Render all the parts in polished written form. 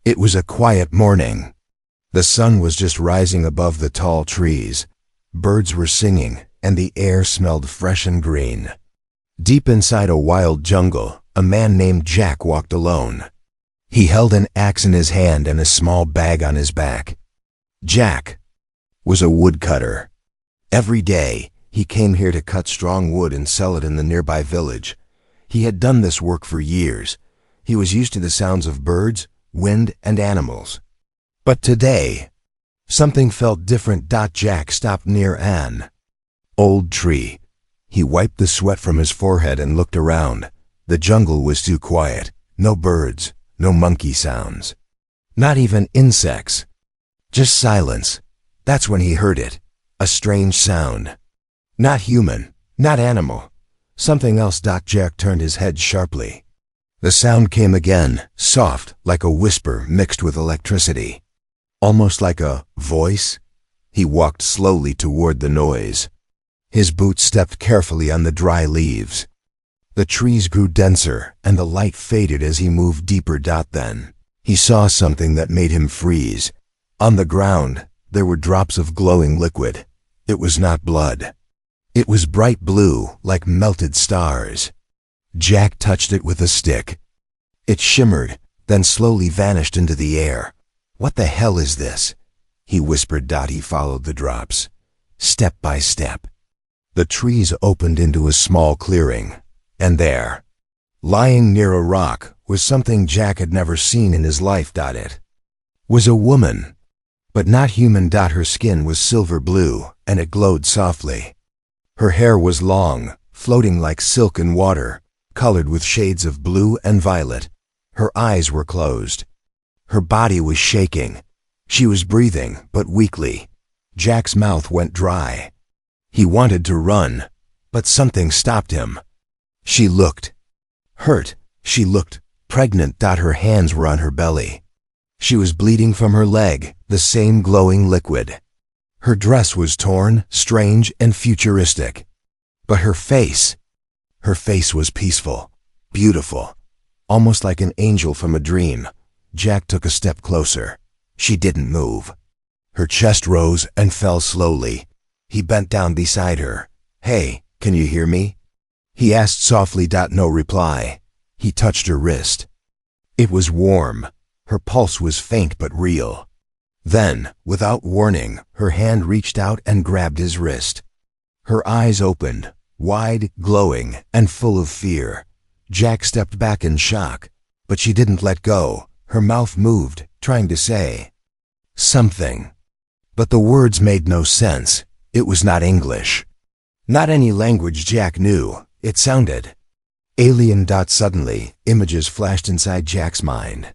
It was a quiet morning. The sun was just rising above the tall trees. Birds were singing, and the air smelled fresh and green. Deep inside a wild jungle, a man named Jack walked alone. He held an axe in his hand and a small bag on his back. Jack was a woodcutter. Every day, he came here to cut strong wood and sell it in the nearby village. He had done this work for years. He was used to the sounds of birds, wind, and animals. But today, something felt different. Jack stopped near an old tree. He wiped the sweat from his forehead and looked around. The jungle was too quiet. No birds, no monkey sounds. Not even insects. Just silence. That's when he heard it. A strange sound. Not human, not animal. Something else. Jack turned his head sharply. The sound came again, soft, like a whisper mixed with electricity. Almost like a voice. He walked slowly toward the noise. His boots stepped carefully on the dry leaves. The trees grew denser, and the light faded as he moved deeper. Then he saw something that made him freeze. On the ground, there were drops of glowing liquid. It was not blood. It was bright blue, like melted stars. Jack touched it with a stick. It shimmered, then slowly vanished into the air. "What the hell is this?" he whispered. He followed the drops, step by step. The trees opened into a small clearing, and there, lying near a rock, was something Jack had never seen in his life. It was a woman, but not human. Her skin was silver blue, and it glowed softly. Her hair was long, floating like silk in water, colored with shades of blue and violet. Her eyes were closed. Her body was shaking. She was breathing, but weakly. Jack's mouth went dry. He wanted to run, but something stopped him. She looked hurt. She looked pregnant. Her hands were on her belly. She was bleeding from her leg, the same glowing liquid. Her dress was torn, strange, and futuristic. But her face was peaceful, beautiful, almost like an angel from a dream. Jack took a step closer. She didn't move. Her chest rose and fell slowly. He bent down beside her. "Hey, can you hear me?" he asked softly. No reply. He touched her wrist. It was warm. Her pulse was faint but real. Then, without warning, her hand reached out and grabbed his wrist. Her eyes opened, wide, glowing, and full of fear. Jack stepped back in shock, but she didn't let go. Her mouth moved, trying to say something. But the words made no sense. It was not English. Not any language Jack knew. It sounded alien. Suddenly, images flashed inside Jack's mind.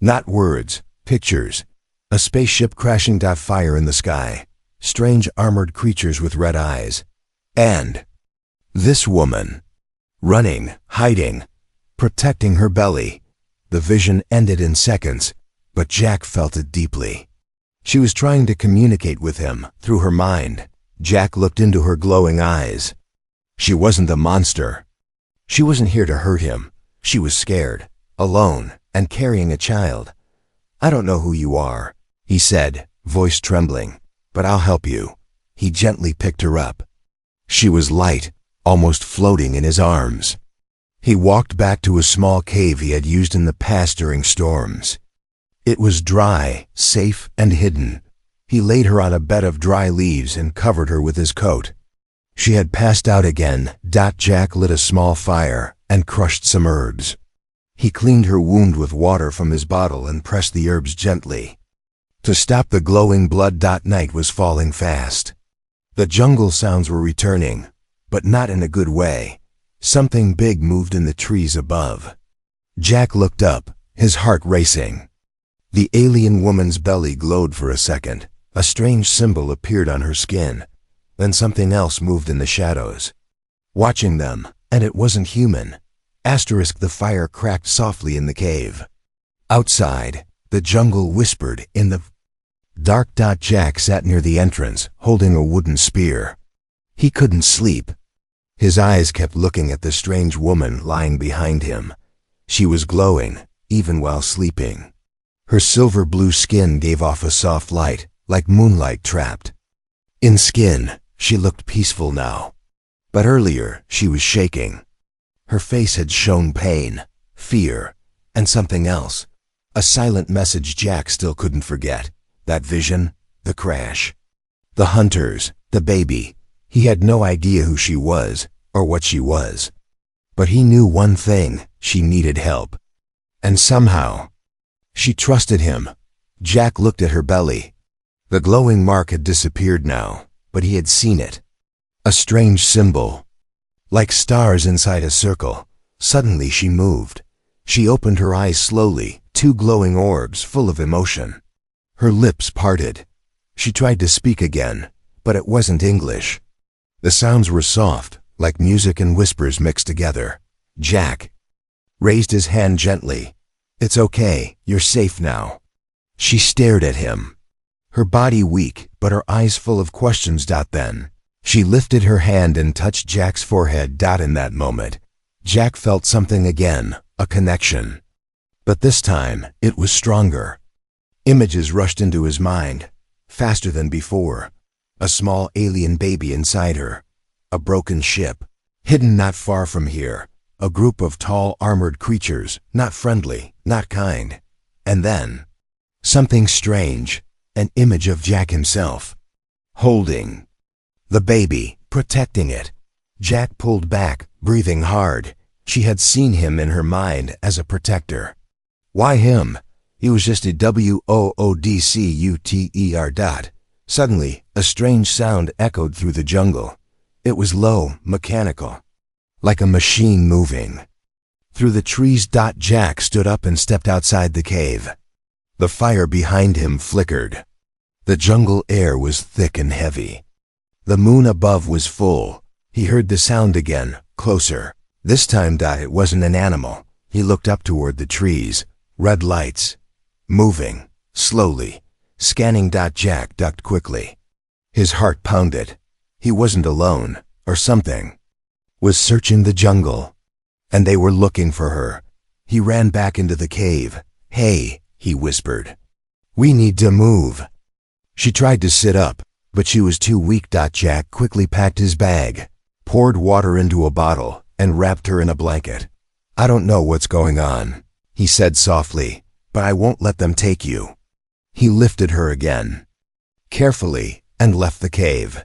Not words, pictures. A spaceship crashing. Fire in the sky. Strange armored creatures with red eyes. And this woman, running, hiding, protecting her belly. The vision ended in seconds, but Jack felt it deeply. She was trying to communicate with him through her mind. Jack looked into her glowing eyes. She wasn't a monster. She wasn't here to hurt him. She was scared, alone, and carrying a child. "I don't know who you are," he said, voice trembling, "but I'll help you." He gently picked her up. She was light, almost floating in his arms. He walked back to a small cave he had used in the past during storms. It was dry, safe, and hidden. He laid her on a bed of dry leaves and covered her with his coat. She had passed out again. Jack lit a small fire and crushed some herbs. He cleaned her wound with water from his bottle and pressed the herbs gently to stop the glowing blood. Night was falling fast. The jungle sounds were returning, but not in a good way. Something big moved in the trees above. Jack looked up, his heart racing. The alien woman's belly glowed for a second. A strange symbol appeared on her skin. Then something else moved in the shadows. Watching them, and it wasn't human. The fire cracked softly in the cave. Outside, the jungle whispered in the dark. Jack sat near the entrance, holding a wooden spear. He couldn't sleep. His eyes kept looking at the strange woman lying behind him. She was glowing, even while sleeping. Her silver blue skin gave off a soft light, like moonlight trapped. In skin, she looked peaceful now. But earlier, she was shaking. Her face had shown pain, fear, and something else. A silent message Jack still couldn't forget. That vision, the crash. The hunters, the baby. He had no idea who she was, or what she was. But he knew one thing: she needed help. And somehow, she trusted him. Jack looked at her belly. The glowing mark had disappeared now, but he had seen it. A strange symbol. Like stars inside a circle. Suddenly she moved. She opened her eyes slowly, two glowing orbs full of emotion. Her lips parted. She tried to speak again, but it wasn't English. The sounds were soft, like music and whispers mixed together. Jack raised his hand gently. "It's okay, you're safe now." She stared at him, her body weak, but her eyes full of questions. Then, she lifted her hand and touched Jack's forehead. In that moment, Jack felt something again, a connection. But this time, it was stronger. Images rushed into his mind, faster than before. A small alien baby inside her. A broken ship, hidden not far from here. A group of tall, armored creatures, not friendly, not kind. And then, something strange, an image of Jack himself. Holding the baby, protecting it. Jack pulled back, breathing hard. She had seen him in her mind as a protector. Why him? He was just a woodcutter. Suddenly, a strange sound echoed through the jungle. It was low, mechanical, like a machine moving. Through the trees. Jack stood up and stepped outside the cave. The fire behind him flickered. The jungle air was thick and heavy. The moon above was full. He heard the sound again, closer. This time, it wasn't an animal. He looked up toward the trees. Red lights. Moving. Slowly. Scanning. Jack ducked quickly. His heart pounded. He wasn't alone, or something was searching the jungle. And they were looking for her. He ran back into the cave. "Hey," he whispered. "We need to move." She tried to sit up, but she was too weak. Jack quickly packed his bag, poured water into a bottle, and wrapped her in a blanket. "I don't know what's going on," he said softly, "but I won't let them take you." He lifted her again, carefully, and left the cave.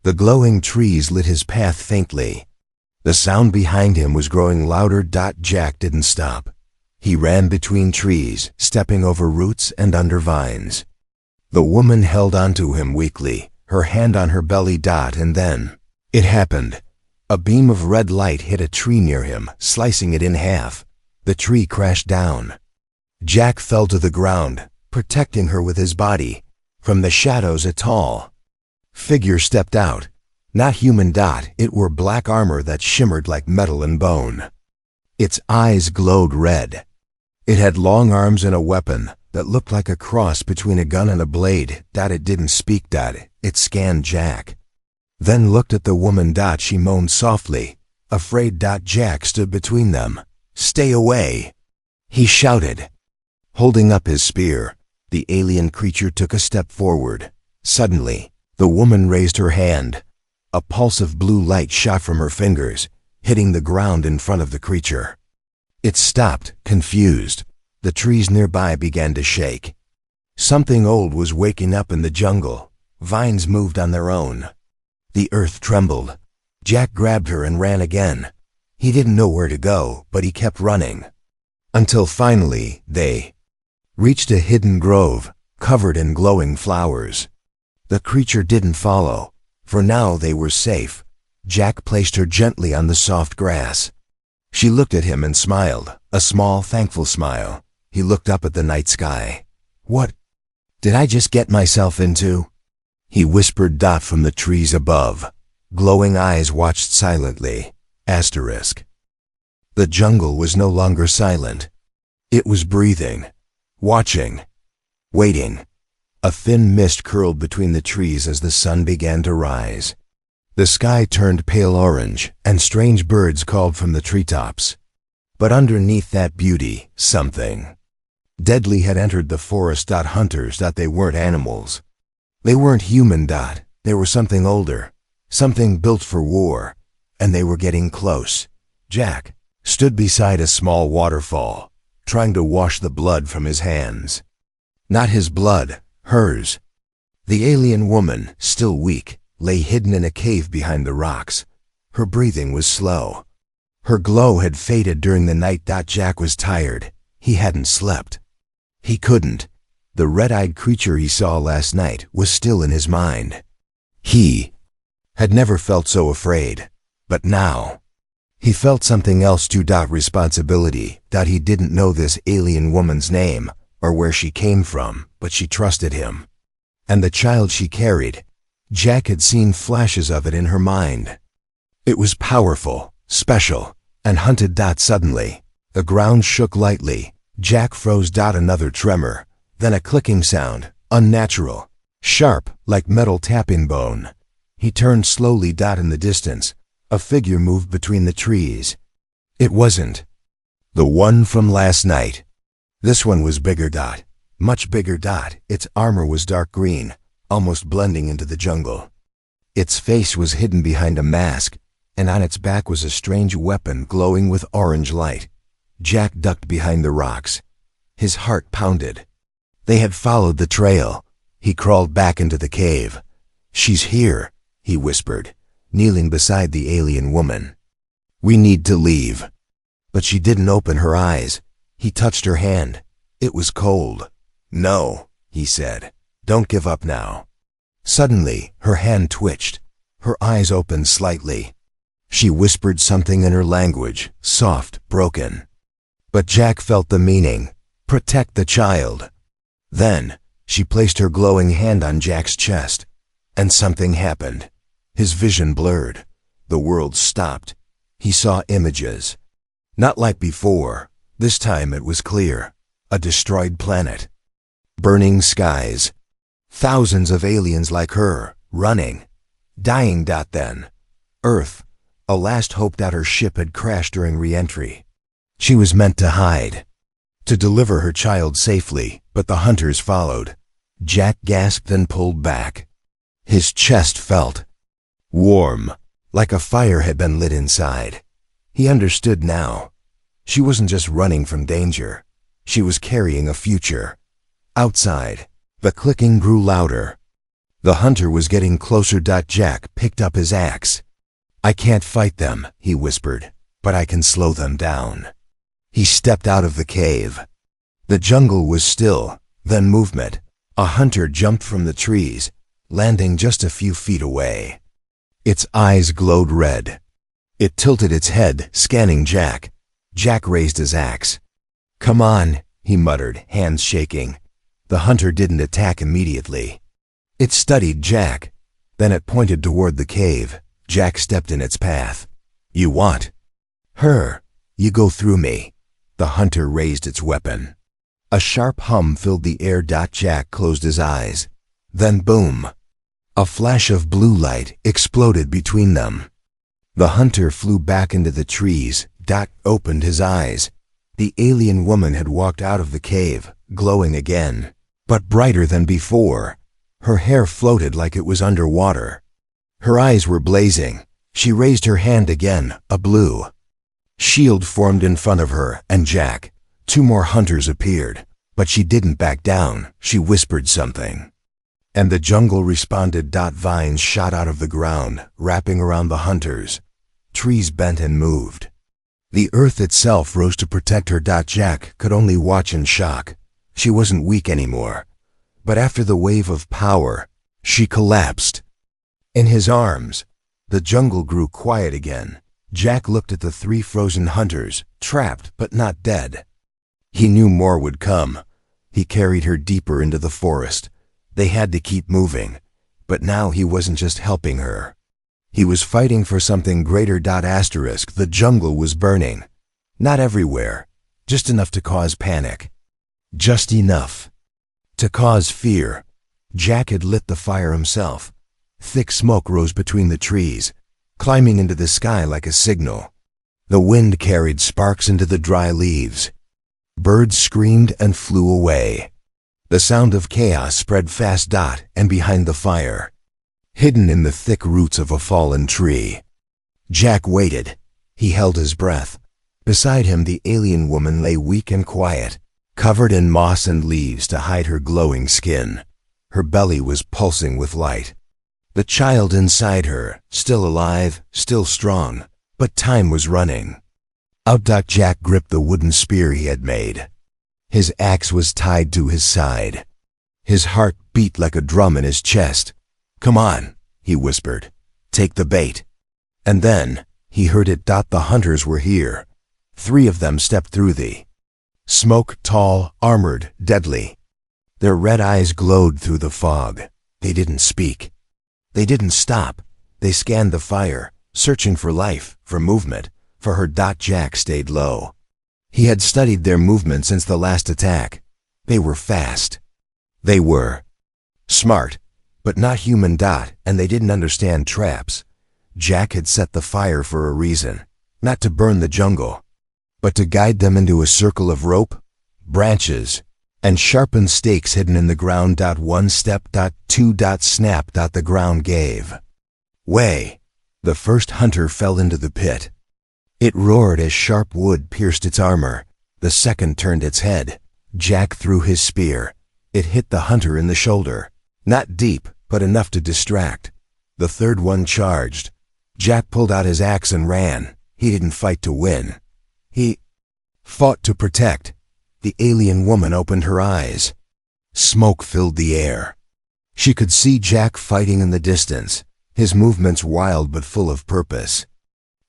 The glowing trees lit his path faintly. The sound behind him was growing louder. Jack didn't stop. He ran between trees, stepping over roots and under vines. The woman held onto him weakly, her hand on her belly. And then, it happened. A beam of red light hit a tree near him, slicing it in half. The tree crashed down. Jack fell to the ground, protecting her with his body. From the shadows, a tall figure stepped out. Not human. It wore black armor that shimmered like metal and bone. Its eyes glowed red. It had long arms and a weapon that looked like a cross between a gun and a blade. It didn't speak. It scanned Jack, then looked at the woman. She moaned softly, afraid. Jack stood between them. "Stay away," he shouted. Holding up his spear, the alien creature took a step forward. Suddenly, the woman raised her hand. A pulse of blue light shot from her fingers, hitting the ground in front of the creature. It stopped, confused. The trees nearby began to shake. Something old was waking up in the jungle. Vines moved on their own. The earth trembled. Jack grabbed her and ran again. He didn't know where to go, but he kept running. Until finally, they reached a hidden grove, covered in glowing flowers. The creature didn't follow, for now they were safe. Jack placed her gently on the soft grass. She looked at him and smiled, a small, thankful smile. He looked up at the night sky. "What did I just get myself into?" he whispered. From the trees above, glowing eyes watched silently. The jungle was no longer silent. It was breathing, watching, waiting. A thin mist curled between the trees as the sun began to rise. The sky turned pale orange, and strange birds called from the treetops. But underneath that beauty, something Deadly had entered the forest. Hunters. They weren't animals. They weren't human. They were something older, something built for war, and they were getting close. Jack stood beside a small waterfall, trying to wash the blood from his hands. Not his blood, hers. The alien woman, still weak, lay hidden in a cave behind the rocks. Her breathing was slow. Her glow had faded during the night. Jack was tired. He hadn't slept. He couldn't. The red-eyed creature he saw last night was still in his mind. He had never felt so afraid, but now he felt something else too. Responsibility. He didn't know this alien woman's name or where she came from, but she trusted him. And the child she carried, Jack had seen flashes of it in her mind. It was powerful, special, and hunted. Suddenly, the ground shook lightly. Jack froze. Another tremor, then a clicking sound, unnatural, sharp, like metal tapping bone. He turned slowly. In the distance, a figure moved between the trees. It wasn't the one from last night. This one was bigger. Much bigger. Its armor was dark green, almost blending into the jungle. Its face was hidden behind a mask, and on its back was a strange weapon glowing with orange light. Jack ducked behind the rocks. His heart pounded. They had followed the trail. He crawled back into the cave. "She's here," he whispered, kneeling beside the alien woman. "We need to leave." But she didn't open her eyes. He touched her hand. It was cold. "No," he said. "Don't give up now." Suddenly, her hand twitched. Her eyes opened slightly. She whispered something in her language, soft, broken. But Jack felt the meaning. Protect the child. Then, she placed her glowing hand on Jack's chest, and something happened. His vision blurred. The world stopped. He saw images. Not like before. This time it was clear. A destroyed planet. Burning skies. Thousands of aliens like her, running. Dying. Then, Earth, a last hope. Her ship had crashed during re-entry. She was meant to hide, to deliver her child safely, but the hunters followed. Jack gasped and pulled back. His chest felt warm, like a fire had been lit inside. He understood now. She wasn't just running from danger. She was carrying a future. Outside, the clicking grew louder. The hunter was getting closer. Jack picked up his axe. "I can't fight them," he whispered, "but I can slow them down." He stepped out of the cave. The jungle was still, then movement. A hunter jumped from the trees, landing just a few feet away. Its eyes glowed red. It tilted its head, scanning Jack. Jack raised his axe. "Come on," he muttered, hands shaking. The hunter didn't attack immediately. It studied Jack. Then it pointed toward the cave. Jack stepped in its path. "You want her? You go through me." The hunter raised its weapon. A sharp hum filled the air. Jack closed his eyes. Then boom! A flash of blue light exploded between them. The hunter flew back into the trees. Opened his eyes. The alien woman had walked out of the cave, glowing again, but brighter than before. Her hair floated like it was underwater. Her eyes were blazing. She raised her hand again, a blue shield formed in front of her and Jack. Two more hunters appeared, but she didn't back down. She whispered something, and the jungle responded. Vines shot out of the ground, wrapping around the hunters. Trees bent and moved. The earth itself rose to protect her. Jack could only watch in shock. She wasn't weak anymore. But after the wave of power, she collapsed. In his arms, the jungle grew quiet again. Jack looked at the three frozen hunters, trapped but not dead. He knew more would come. He carried her deeper into the forest. They had to keep moving. But now he wasn't just helping her. He was fighting for something greater. The jungle was burning. Not everywhere, just enough to cause panic. Just enough to cause fear. Jack had lit the fire himself. Thick smoke rose between the trees, climbing into the sky like a signal. The wind carried sparks into the dry leaves. Birds screamed and flew away. The sound of chaos spread fast. And behind the fire, hidden in the thick roots of a fallen tree, Jack waited. He held his breath. Beside him, the alien woman lay weak and quiet, covered in moss and leaves to hide her glowing skin. Her belly was pulsing with light. The child inside her, still alive, still strong, but time was running out. Jack gripped the wooden spear he had made. His axe was tied to his side. His heart beat like a drum in his chest. "Come on," he whispered. "Take the bait." And then he heard it. The hunters were here. 3 of them stepped through the smoke, tall, armored, deadly. Their red eyes glowed through the fog. They didn't speak. They didn't stop. They scanned the fire, searching for life, for movement, for her. Jack stayed low. He had studied their movement since the last attack. They were fast. They were smart, but not human. And they didn't understand traps. Jack had set the fire for a reason, not to burn the jungle, but to guide them into a circle of rope, branches, and sharpened stakes hidden in the ground. 1 step, 2 snap. The ground gave way. The first hunter fell into the pit. It roared as sharp wood pierced its armor. The second turned its head. Jack threw his spear. It hit the hunter in the shoulder. Not deep, but enough to distract. The third one charged. Jack pulled out his axe and ran. He didn't fight to win. He fought to protect. The alien woman opened her eyes. Smoke filled the air. She could see Jack fighting in the distance, his movements wild but full of purpose.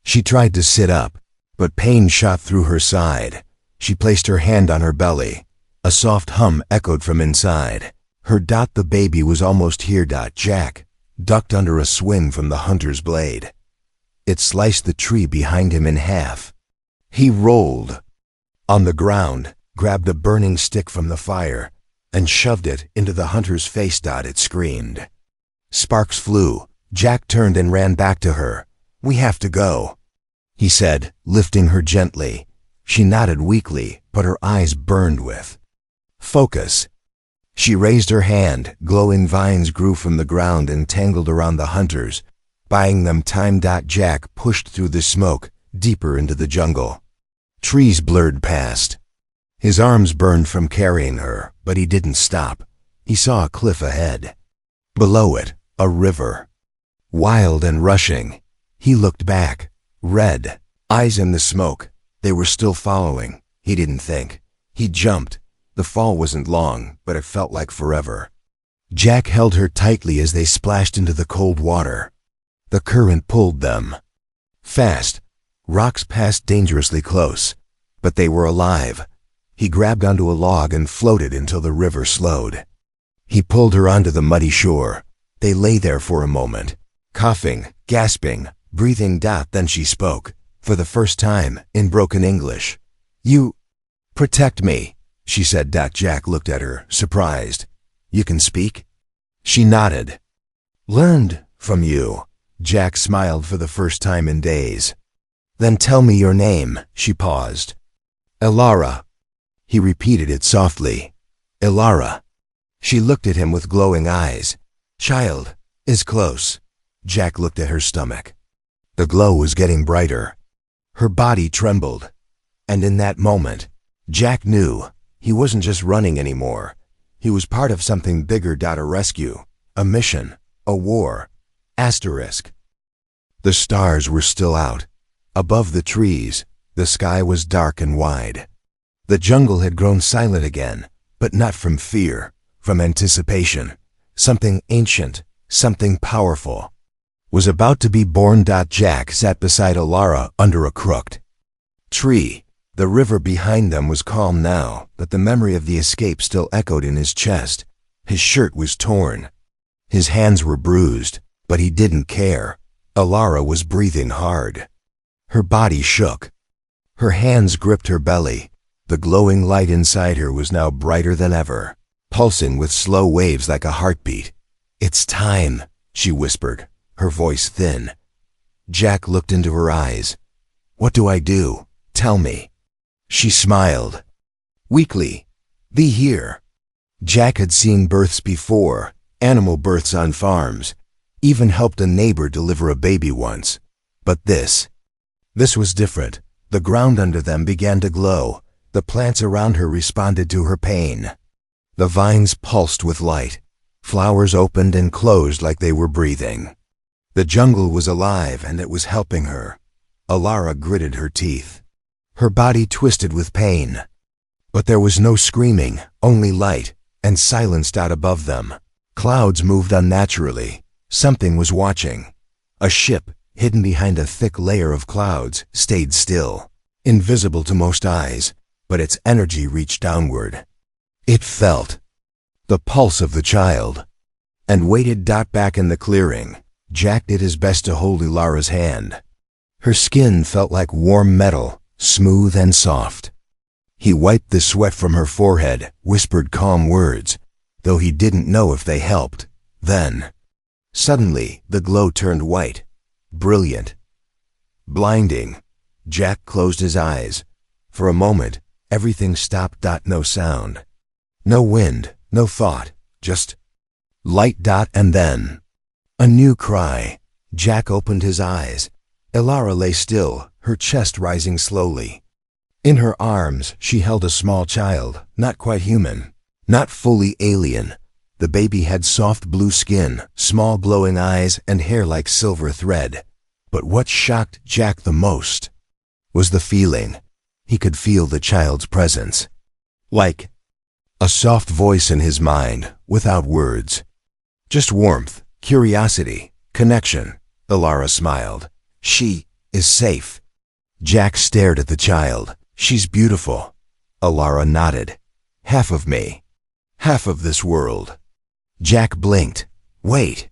She tried to sit up, but pain shot through her side. She placed her hand on her belly. A soft hum echoed from inside. Her. The baby was almost here. Jack ducked under a swing from the hunter's blade. It sliced the tree behind him in half. He rolled on the ground, grabbed a burning stick from the fire, and shoved it into the hunter's face. It screamed. Sparks flew. Jack turned and ran back to her. "We have to go," he said, lifting her gently. She nodded weakly, but her eyes burned with focus. She raised her hand. Glowing vines grew from the ground and tangled around the hunters, buying them time. Jack pushed through the smoke, deeper into the jungle. Trees blurred past. His arms burned from carrying her, but he didn't stop. He saw a cliff ahead. Below it, a river, wild and rushing. He looked back, red eyes in the smoke. They were still following. He didn't think. He jumped. The fall wasn't long, but it felt like forever. Jack held her tightly as they splashed into the cold water. The current pulled them fast. Rocks passed dangerously close, but they were alive. He grabbed onto a log and floated until the river slowed. He pulled her onto the muddy shore. They lay there for a moment, coughing, gasping, breathing. Then she spoke, for the first time, in broken English. "You protect me," she said. Jack looked at her, surprised. "You can speak?" She nodded. "Learned from you." Jack smiled for the first time in days. "Then tell me your name." She paused. "Elara." He repeated it softly. "Elara." She looked at him with glowing eyes. "Child is close." Jack looked at her stomach. The glow was getting brighter. Her body trembled. And in that moment, Jack knew he wasn't just running anymore. He was part of something bigger. A rescue, a mission, a war. Asterisk. The stars were still out. Above the trees, the sky was dark and wide. The jungle had grown silent again, but not from fear, from anticipation. Something ancient, something powerful, was about to be born. Jack sat beside Elara under a crooked tree. The river behind them was calm now, but the memory of the escape still echoed in his chest. His shirt was torn. His hands were bruised, but he didn't care. Elara was breathing hard. Her body shook. Her hands gripped her belly. The glowing light inside her was now brighter than ever, pulsing with slow waves like a heartbeat. "It's time," she whispered, her voice thin. Jack looked into her eyes. "What do I do? Tell me." She smiled. Weakly, "Be here." Jack had seen births before, animal births on farms, even helped a neighbor deliver a baby once. But this was different. The ground under them began to glow. The plants around her responded to her pain. The vines pulsed with light. Flowers opened and closed like they were breathing. The jungle was alive and it was helping her. Alara gritted her teeth. Her body twisted with pain. But there was no screaming, only light, and silence out above them. Clouds moved unnaturally. Something was watching. A ship, hidden behind a thick layer of clouds, stayed still, invisible to most eyes, but its energy reached downward. It felt the pulse of the child, and waited. Back in the clearing, Jack did his best to hold Alara's hand. Her skin felt like warm metal, smooth and soft. He wiped the sweat from her forehead, whispered calm words, though he didn't know if they helped. Then, suddenly, the glow turned white, brilliant, blinding. Jack closed his eyes. For a moment, everything stopped. No sound. No wind, no thought, just light. And then, a new cry. Jack opened his eyes. Alara lay still, her chest rising slowly. In her arms, she held a small child, not quite human, not fully alien. The baby had soft blue skin, small glowing eyes, and hair like silver thread. But what shocked Jack the most was the feeling. He could feel the child's presence. Like a soft voice in his mind, without words. Just warmth, curiosity, connection. Alara smiled. "She is safe." Jack stared at the child. "She's beautiful." Alara nodded. "Half of me. Half of this world." Jack blinked. "Wait.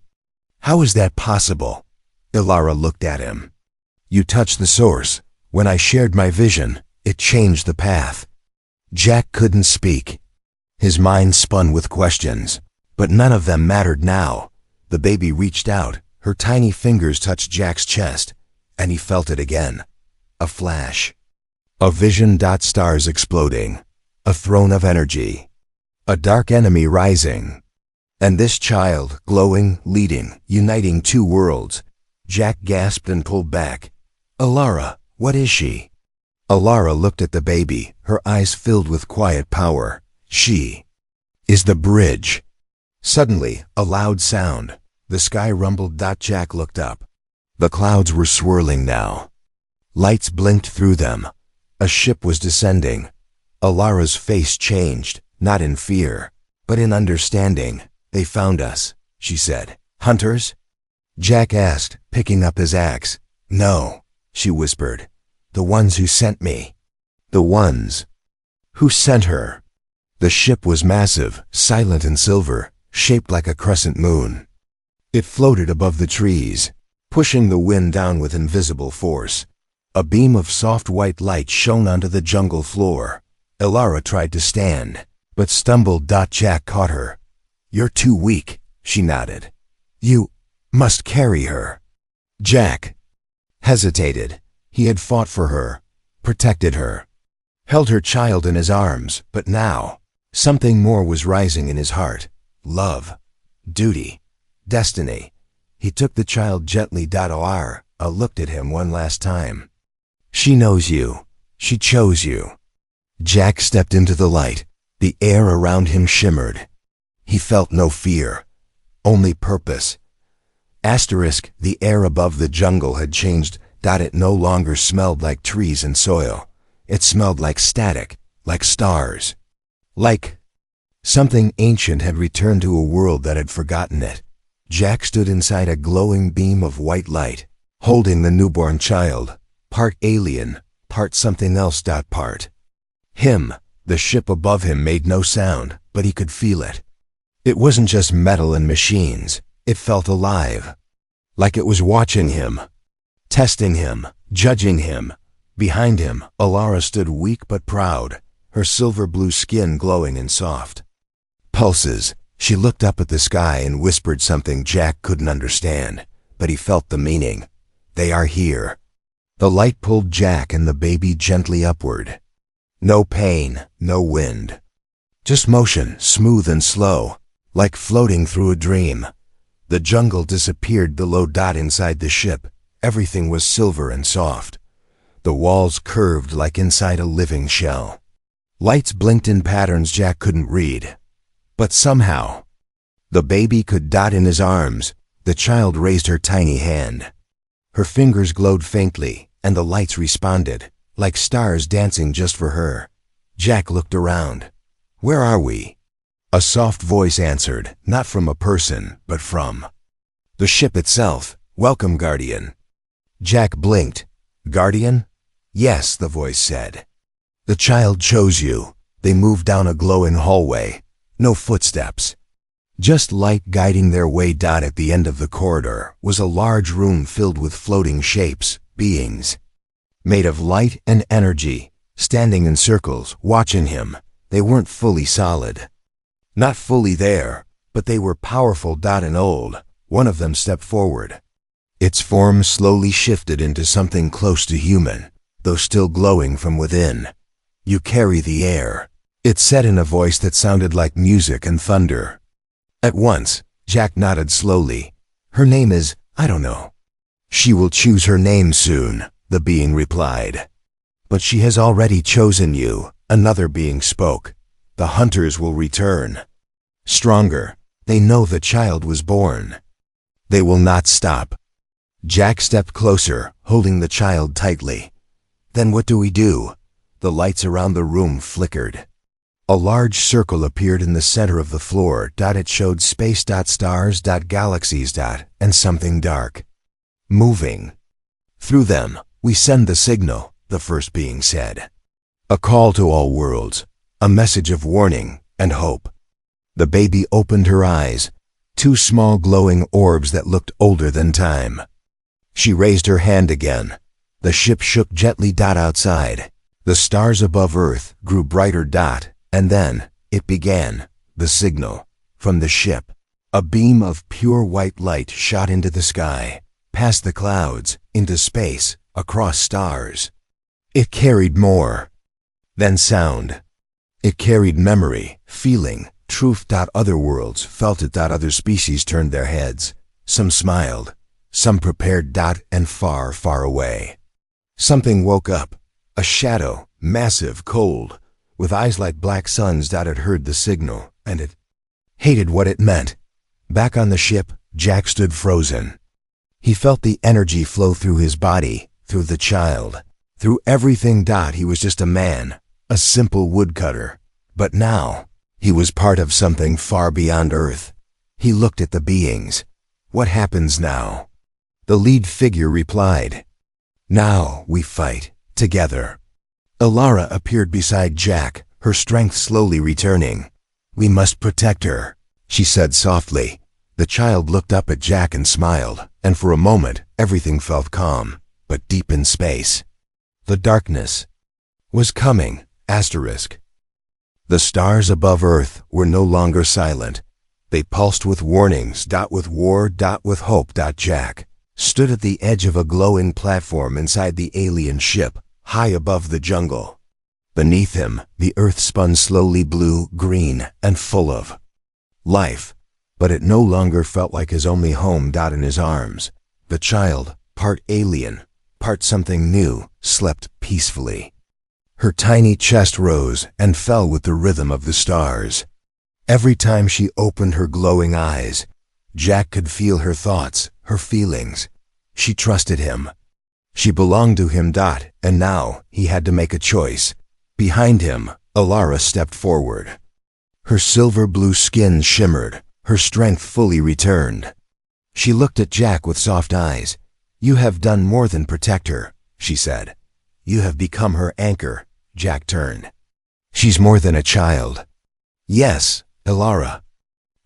How is that possible?" Alara looked at him. "You touched the source. When I shared my vision, it changed the path." Jack couldn't speak. His mind spun with questions, but none of them mattered now. The baby reached out. Her tiny fingers touched Jack's chest, and he felt it again. A flash. A vision. Stars exploding. A throne of energy. A dark enemy rising. And this child, glowing, leading, uniting two worlds. Jack gasped and pulled back. "Alara, what is she?" Alara looked at the baby, her eyes filled with quiet power. "She is the bridge." Suddenly, a loud sound. The sky rumbled. Jack looked up. The clouds were swirling now. Lights blinked through them. A ship was descending. Alara's face changed, not in fear, but in understanding. "They found us," she said. "Hunters?" Jack asked, picking up his axe. "No," she whispered. "The ones who sent me." "The ones who sent her." The ship was massive, silent and silver, shaped like a crescent moon. It floated above the trees, pushing the wind down with invisible force. A beam of soft white light shone onto the jungle floor. Alara tried to stand, but stumbled. Jack caught her. "You're too weak," she nodded. "You must carry her." Jack hesitated. He had fought for her, protected her, held her child in his arms, but now, something more was rising in his heart. Love, duty, destiny. He took the child gently. Alara looked at him one last time. "She knows you. She chose you." Jack stepped into the light. The air around him shimmered. He felt no fear, only purpose. The air above the jungle had changed. It no longer smelled like trees and soil. It smelled like static, like stars. Like something ancient had returned to a world that had forgotten it. Jack stood inside a glowing beam of white light, holding the newborn child, part alien, part something else. Part him. The ship above him made no sound, but he could feel it. It wasn't just metal and machines. It felt alive, like it was watching him, testing him, judging him. Behind him, Alara stood weak but proud, her silver blue skin glowing and soft. Pulses. She looked up at the sky and whispered something Jack couldn't understand, but he felt the meaning. "They are here." The light pulled Jack and the baby gently upward. No pain, no wind. Just motion, smooth and slow, like floating through a dream. The jungle disappeared below Dot inside the ship. Everything was silver and soft. The walls curved like inside a living shell. Lights blinked in patterns Jack couldn't read. But somehow, the baby could. Dot in his arms. The child raised her tiny hand. Her fingers glowed faintly, and the lights responded, like stars dancing just for her. Jack looked around. Where are we? A soft voice answered, not from a person, but from the ship itself. Welcome, Guardian. Jack blinked. Guardian? Yes, the voice said. The child chose you. They moved down a glowing hallway. No footsteps. Just light guiding their way. At the end of the corridor was a large room filled with floating shapes, beings, made of light and energy, standing in circles, watching him. They weren't fully solid. Not fully there, but they were powerful. And old. One of them stepped forward. Its form slowly shifted into something close to human, though still glowing from within. You carry the air, it said in a voice that sounded like music and thunder. At once, Jack nodded slowly. Her name is, I don't know. She will choose her name soon, the being replied. But she has already chosen you, another being spoke. The hunters will return. Stronger, they know the child was born. They will not stop. Jack stepped closer, holding the child tightly. Then what do we do? The lights around the room flickered. A large circle appeared in the center of the floor. It showed space, stars, galaxies, and something dark, moving. Through them, we send the signal, the first being said. A call to all worlds, a message of warning and hope. The baby opened her eyes, two small glowing orbs that looked older than time. She raised her hand again. The ship shook gently. Outside, the stars above Earth grew brighter. And then, it began, the signal, from the ship. A beam of pure white light shot into the sky, past the clouds, into space, across stars. It carried more than sound. It carried memory, feeling, truth. Other worlds felt it. Other species turned their heads. Some smiled, some prepared. And far, far away, something woke up. A shadow, massive, cold, with eyes like black suns. It heard the signal, and it hated what it meant. Back on the ship, Jack stood frozen. He felt the energy flow through his body, through the child, through everything. He was just a man, a simple woodcutter. But now, he was part of something far beyond Earth. He looked at the beings. What happens now? The lead figure replied, Now we fight, together. Elara appeared beside Jack, her strength slowly returning. We must protect her, she said softly. The child looked up at Jack and smiled, and for a moment everything felt calm. But deep in space, the darkness was coming. The stars above Earth were no longer silent. They pulsed with warnings. With war. With hope. Jack stood at the edge of a glowing platform inside the alien ship, high above the jungle. Beneath him, the earth spun slowly, blue, green, and full of life. But it no longer felt like his only home. In his arms, the child, part alien, part something new, slept peacefully. Her tiny chest rose and fell with the rhythm of the stars. Every time she opened her glowing eyes, Jack could feel her thoughts, her feelings. She trusted him. She belonged to him. And now he had to make a choice. Behind him, Elara stepped forward. Her silver blue skin shimmered, her strength fully returned. She looked at Jack with soft eyes. You have done more than protect her, she said. You have become her anchor. Jack turned. She's more than a child. Yes, Elara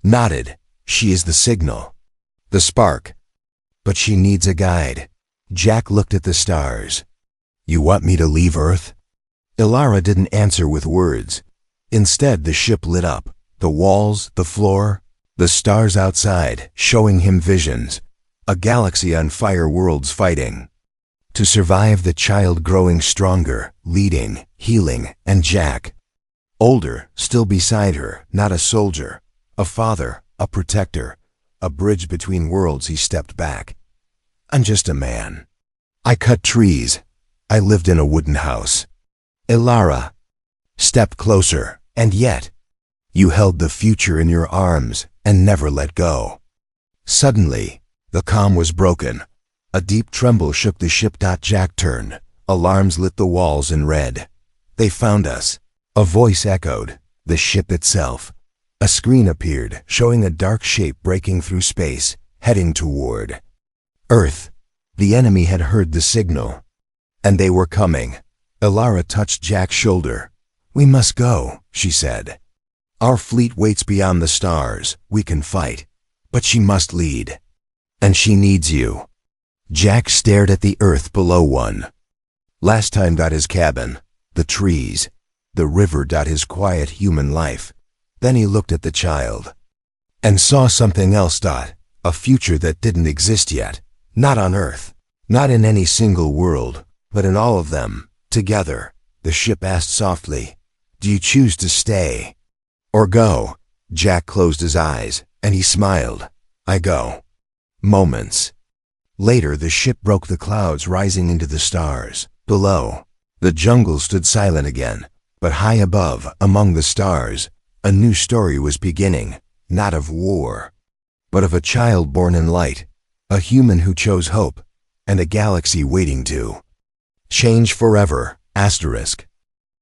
nodded. She is the signal, the spark. But she needs a guide. Jack looked at the stars. You want me to leave Earth? Elara didn't answer with words. Instead, the ship lit up. The walls, the floor, the stars outside, showing him visions. A galaxy on fire, worlds fighting. To survive, the child growing stronger, leading, healing, and Jack, older, still beside her, not a soldier, a father, a protector, a bridge between worlds. He stepped back. I'm just a man. I cut trees. I lived in a wooden house. Elara stepped closer, and yet, you held the future in your arms and never let go. Suddenly, the calm was broken. A deep tremble shook the ship. Jack turned. Alarms lit the walls in red. They found us. A voice echoed. The ship itself. A screen appeared, showing a dark shape breaking through space, heading toward Earth. The enemy had heard the signal, and they were coming. Elara touched Jack's shoulder. We must go, she said. Our fleet waits beyond the stars. We can fight, but she must lead. And she needs you. Jack stared at the earth below one. Last time, his cabin, the trees, the river, his quiet human life. Then he looked at the child and saw something else, a future that didn't exist yet. Not on Earth, not in any single world, but in all of them, together. The ship asked softly, do you choose to stay or go? Jack closed his eyes, and he smiled. I go. Moments later, the ship broke the clouds, rising into the stars. Below, the jungle stood silent again, but high above, among the stars, a new story was beginning, not of war, but of a child born in light, a human who chose hope, and a galaxy waiting to change forever. Asterisk.